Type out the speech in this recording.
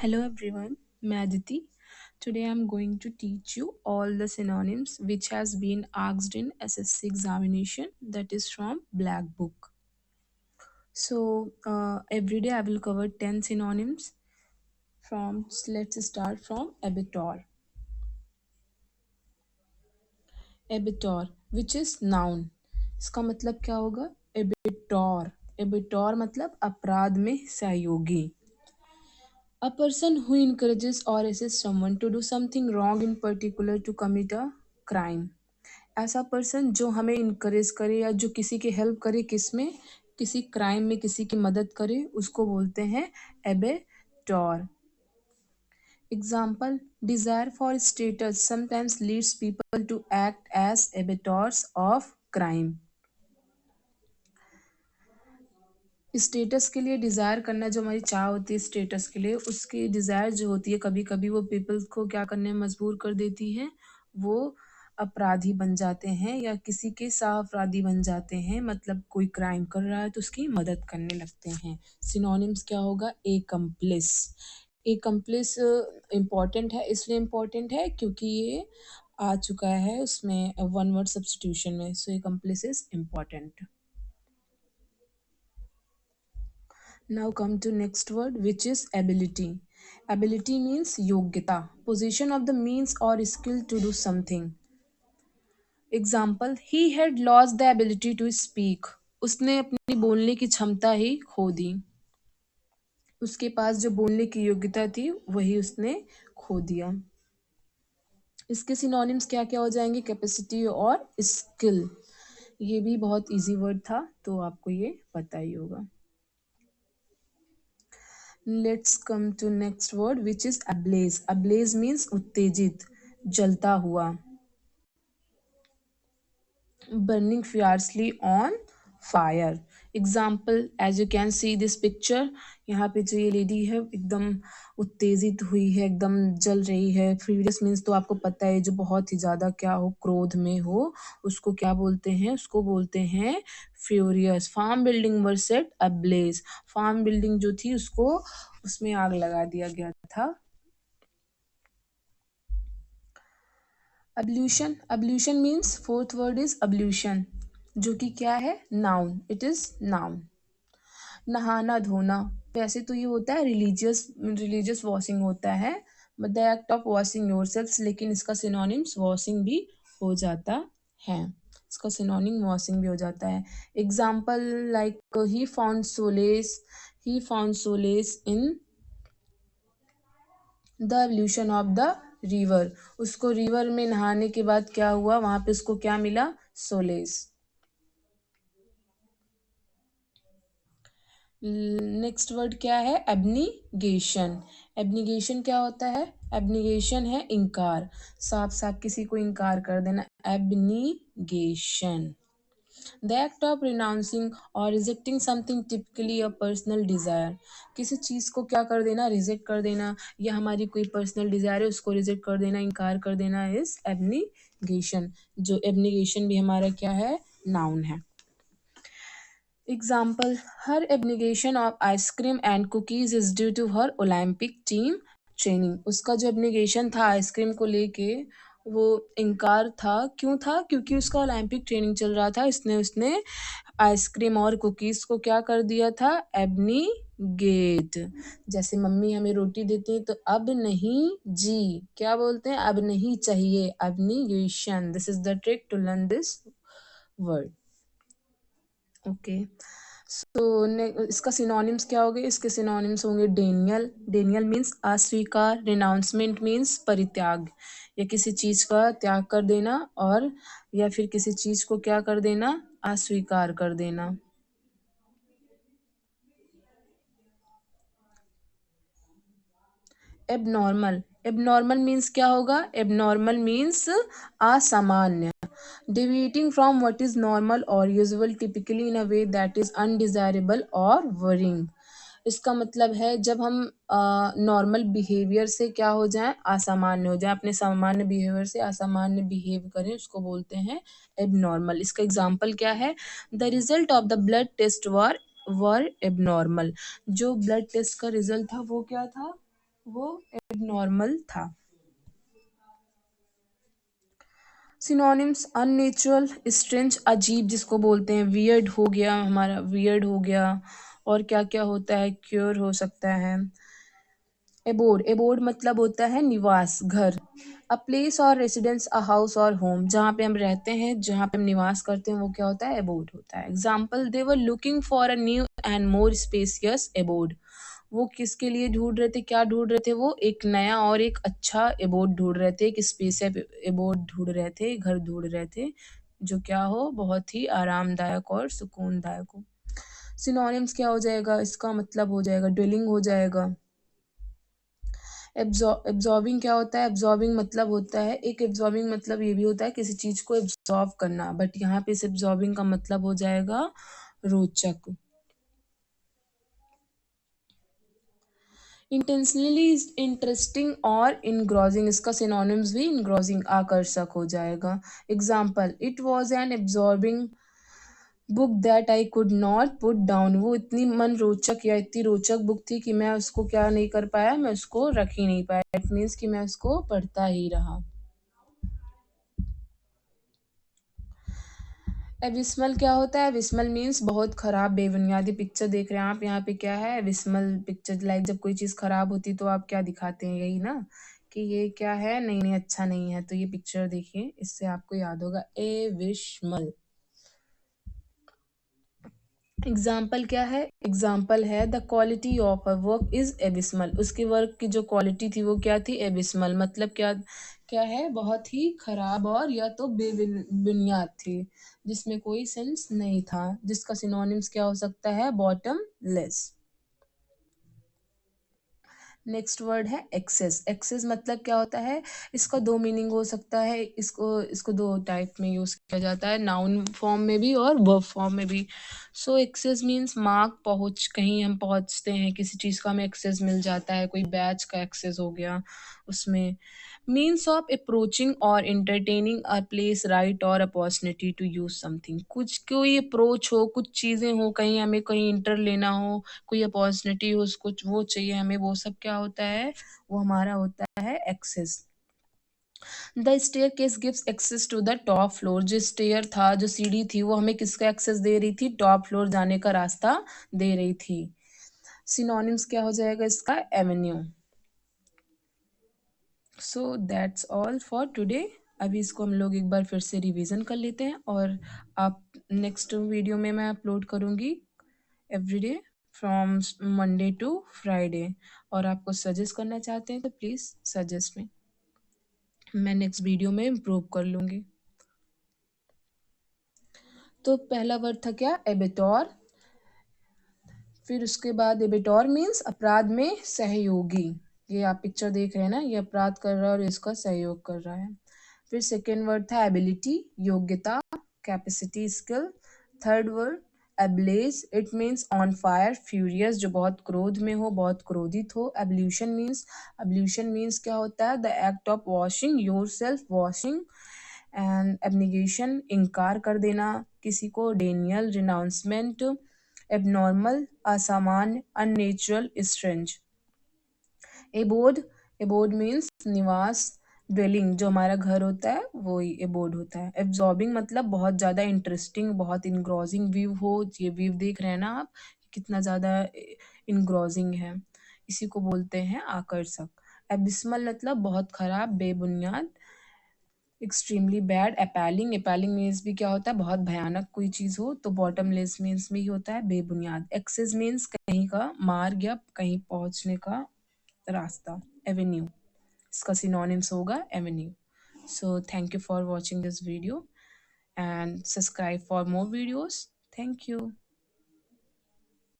Hello everyone, मैं Aditi. Today I'm going to teach you all the synonyms which has been asked in SSC examination, that is from Black Book. So every day I will cover 10 synonyms. Let's start from abitur. Abitur which is noun. इसका मतलब क्या होगा? Abitur. Abitur मतलब अपराध में सहयोगी. A person who encourages or assists someone to do something wrong in particular to commit a crime. ऐसा person जो हमें इनकरेज करे या जो किसी की हेल्प करे, किस में? किसी क्राइम में किसी की मदद करे, उसको बोलते हैं abettor. Example: desire for status sometimes leads people to act as abettors of crime. Status के लिए डिज़ायर करना, जो हमारी चाह होती है स्टेटस के लिए, उसकी डिज़ायर जो होती है कभी कभी वो पीपल्स को क्या करने में मजबूर कर देती है, वो अपराधी बन जाते हैं या किसी के सह अपराधी बन जाते हैं. मतलब कोई क्राइम कर रहा है तो उसकी मदद करने लगते हैं. सिनोनिम्स क्या होगा? एकम्प्लिस. एकम्प्लिस इम्पॉर्टेंट है, इसलिए इम्पॉर्टेंट है क्योंकि ये आ चुका है उसमें वन वर्ड सब्स्टिट्यूशन में. So accomplice is important. Now come to next word, which is ability. Ability means योग्यता, possession of the means or skill to do something. Example: he had lost the ability to speak. उसने अपनी बोलने की क्षमता ही खो दी. उसके पास जो बोलने की योग्यता थी वही उसने खो दिया. इसके सिनोनिम्स क्या क्या हो जाएंगे? कैपेसिटी और स्किल. ये भी बहुत इजी वर्ड था तो आपको ये पता ही होगा. Let's come to next word, which is ablaze. Ablaze means उत्तेजित, जलता हुआ. Burning fiercely on fire. Example: as you can see this picture, यहाँ पे जो ये लेडी है एकदम उत्तेजित हुई है, एकदम जल रही है. फ्यूरियस मीन्स तो आपको पता है, जो बहुत ही ज्यादा क्या हो, क्रोध में हो, उसको क्या बोलते हैं? उसको बोलते हैं फ्यूरियस. फार्म बिल्डिंग वर सेट अब्लेज. फार्म बिल्डिंग जो थी उसको उसमें आग लगा दिया गया था. अब्ल्यूशन. अब्ल्यूशन मीन्स फोर्थ वर्ड इज अब्ल्यूशन, जो कि क्या है? नाउन. It is noun. नहाना धोना. वैसे तो ये होता है रिलीजियस वॉशिंग होता है, but the act of washing yourself. लेकिन इसका सिनोनिम्स वॉशिंग भी हो जाता है. इसका सिनोनिम वॉशिंग भी हो जाता है. Example like he found solace in the evolution of the river. उसको रिवर में नहाने के बाद क्या हुआ? वहां पे उसको क्या मिला? सोलेस. नेक्स्ट वर्ड क्या है? एब्निगेशन. एब्निगेशन क्या होता है? एब्निगेशन है इनकार. साफ साफ किसी को इनकार कर देना. एब्निगेशन. The act of renouncing or rejecting something, typically a personal desire. किसी चीज को क्या कर देना? रिजेक्ट कर देना, या हमारी कोई पर्सनल डिजायर है उसको रिजेक्ट कर देना, इनकार कर देना, इज एब्निगेशन. जो एब्निगेशन भी हमारा क्या है? नाउन है. Example: her एब्निगेशन of ice cream and cookies is due to her Olympic team training. उसका जो एब्निगेशन था आइसक्रीम को लेके, वो इनकार था. क्यों था? क्योंकि उसका ओलंपिक ट्रेनिंग चल रहा था, इसने उसने आइसक्रीम और कुकीज को क्या कर दिया था? एब्निगेट. जैसे मम्मी हमें रोटी देती है तो अब नहीं जी, क्या बोलते हैं? अब नहीं चाहिए. Abnegation. This is the trick to learn this word. Okay. So इसका सिनोनिम्स क्या होंगे? इसके सिनोनिम्स होंगे डेनियल. डेनियल मीन्स अस्वीकार. रिनाउंसमेंट मीन्स परित्याग, या किसी चीज का त्याग कर देना, और या फिर किसी चीज को क्या कर देना? अस्वीकार कर देना. एबनॉर्मल. एबनॉर्मल मीन्स क्या होगा? एबनॉर्मल मीन्स असामान्य. deviating from what is normal or usual, typically in a way that is undesirable or worrying. इसका मतलब है जब हम नॉर्मल बिहेवियर से क्या हो जाए? असामान्य हो जाए, अपने सामान्य बिहेवियर से असामान्य बिहेव करें, उसको बोलते हैं एबनॉर्मल. इसका एग्जाम्पल क्या है? The result of the blood test were abnormal. जो ब्लड टेस्ट का रिजल्ट था वो क्या था? वो एबनॉर्मल था। सिनोनिम्स अननेचुरल, स्ट्रेंज, अजीब जिसको बोलते हैं, वियर्ड हो गया हमारा, वियर्ड हो गया। और क्या क्या होता है, क्योर हो सकता है। एबोर्ड, एबोर्ड मतलब होता है निवास, घर। अ प्लेस और रेसिडेंस, अ हाउस और होम, जहाँ पे हम रहते हैं, जहाँ पे हम निवास करते हैं, वो क्या होता है, एबोर्ड होता है। Example, they were looking for a new and more spacious abode. वो किसके लिए ढूंढ रहे थे, क्या ढूंढ रहे थे, वो एक नया और एक अच्छा एबोर्ड ढूंढ रहे थे, एक स्पेसियस एबोर्ड ढूंढ रहे थे, घर ढूंढ रहे थे, जो क्या हो, बहुत ही आरामदायक और सुकूनदायक हो। सिनोनिम्स क्या हो जाएगा, इसका मतलब हो जाएगा ड्वेलिंग हो जाएगा। एब्जॉर्बिंग क्या होता है, एब्जॉर्बिंग मतलब होता है, एक एब्जॉर्बिंग मतलब ये भी होता है किसी चीज को एब्जॉर्ब करना, बट यहाँ पे इस एब्जॉर्बिंग का मतलब हो जाएगा रोचक। इंटेंशनली इंटरेस्टिंग और इनग्रॉजिंग, इसका सिनोनिम्स भी इनग्रॉजिंग, आकर्षक हो जाएगा। Example, it was an absorbing book that I could not put down. वो इतनी मन रोचक या इतनी रोचक बुक थी कि मैं उसको क्या नहीं कर पाया, मैं उसको रख ही नहीं पाया। इट मीन्स कि मैं उसको पढ़ता ही रहा। एबिस्मल क्या होता है, एबिस्मल मीन्स बहुत खराब, बेबुनियादी। पिक्चर देख रहे हैं आप, यहाँ पे क्या है, एबिस्मल पिक्चर। लाइक जब कोई चीज़ खराब होती तो आप क्या दिखाते हैं, यही ना, कि ये क्या है, नहीं नहीं अच्छा नहीं है। तो ये पिक्चर देखिए, इससे आपको याद होगा एबिस्मल। एग्जाम्पल क्या है, एग्जाम्पल है the quality of a work is abysmal. उसके वर्क की जो क्वालिटी थी वो क्या थी, एबिस्मल। मतलब क्या, क्या है, बहुत ही खराब और या तो बेबुनियाद थी, जिसमें कोई सेंस नहीं था, जिसका सिनोनिम्स क्या हो सकता है, बॉटम लेस। नेक्स्ट वर्ड है एक्सेस। एक्सेस मतलब क्या होता है, इसका दो मीनिंग हो सकता है, इसको इसको दो टाइप में यूज किया जाता है, नाउन फॉर्म में भी और वर्ब फॉर्म में भी। सो एक्सेस मीन्स मार्क, पहुंच, कहीं हम पहुंचते हैं, किसी चीज़ का हमें एक्सेस मिल जाता है, कोई बैच का एक्सेस हो गया उसमें। मीन्स ऑफ अप्रोचिंग और इंटरटेनिंग अ प्लेस, राइट और अपॉर्चुनिटी टू यूज समथिंग। कुछ कोई अप्रोच हो, कुछ चीज़ें हो, कहीं हमें कहीं इंटर लेना हो, कोई अपॉर्चुनिटी हो, कुछ वो चाहिए हमें, वो सब क्या होता है, वो हमारा होता है access. The staircase gives access to the top floor. जो स्टेयर था, जो सीढ़ी थी, वो हमें किसका एक्सेस दे रही थी, टॉप फ्लोर जाने का रास्ता दे रही थी। सिनोनिम्स क्या हो जाएगा इसका, Avenue. So that's all for today. अभी इसको हम लोग एक बार फिर से रिवीजन कर लेते हैं, और आप नेक्स्ट वीडियो में मैं अपलोड करूँगी everyday from Monday to Friday. और आपको सजेस्ट करना चाहते हैं तो प्लीज़ सजेस्ट में, मैं नेक्स्ट वीडियो में इम्प्रूव कर लूँगी। तो पहला वर्ड था क्या, एबिटोर। फिर उसके बाद एबिटोर मीन्स अपराध में सहयोगी। ये आप पिक्चर देख रहे हैं ना, ये अपराध कर रहा है और इसका सहयोग कर रहा है। फिर सेकेंड वर्ड था एबिलिटी, योग्यता, capacity, skill. Third word ablaze, it means on fire, furious, जो बहुत क्रोध में हो, बहुत क्रोधित हो। एब्ल्यूशन मीन्स क्या होता है, the act of washing your self, washing. And abnegation, इनकार कर देना किसी को। डेनियल, रिनाउंसमेंट। एबनॉर्मल, असामान्य, unnatural, strange. Abode, abode means निवास, ड्वेलिंग, जो हमारा घर होता है वो ही एबोर्ड होता है। एब्जॉर्बिंग मतलब बहुत ज़्यादा इंटरेस्टिंग, बहुत इनग्रॉजिंग व्यू हो। ये व्यू देख रहे हैं ना आप, कितना ज़्यादा इनग्रॉजिंग है, इसी को बोलते हैं आकर्षक। एबिस्मल मतलब बहुत खराब, बेबुनियाद। एक्सट्रीमली बैड, अपैलिंग, अपैलिंग मीन्स भी क्या होता है, बहुत भयानक कोई चीज़ हो। तो बॉटमलेस मीन्स में ही होता है बेबुनियाद। एक्सेस मीन्स कहीं का मार्ग या कहीं पहुंचने का रास्ता, एवेन्यू, इसका सिनोनिम्स होगा Avenue. So thank you for watching this video and subscribe for more videos. Thank you.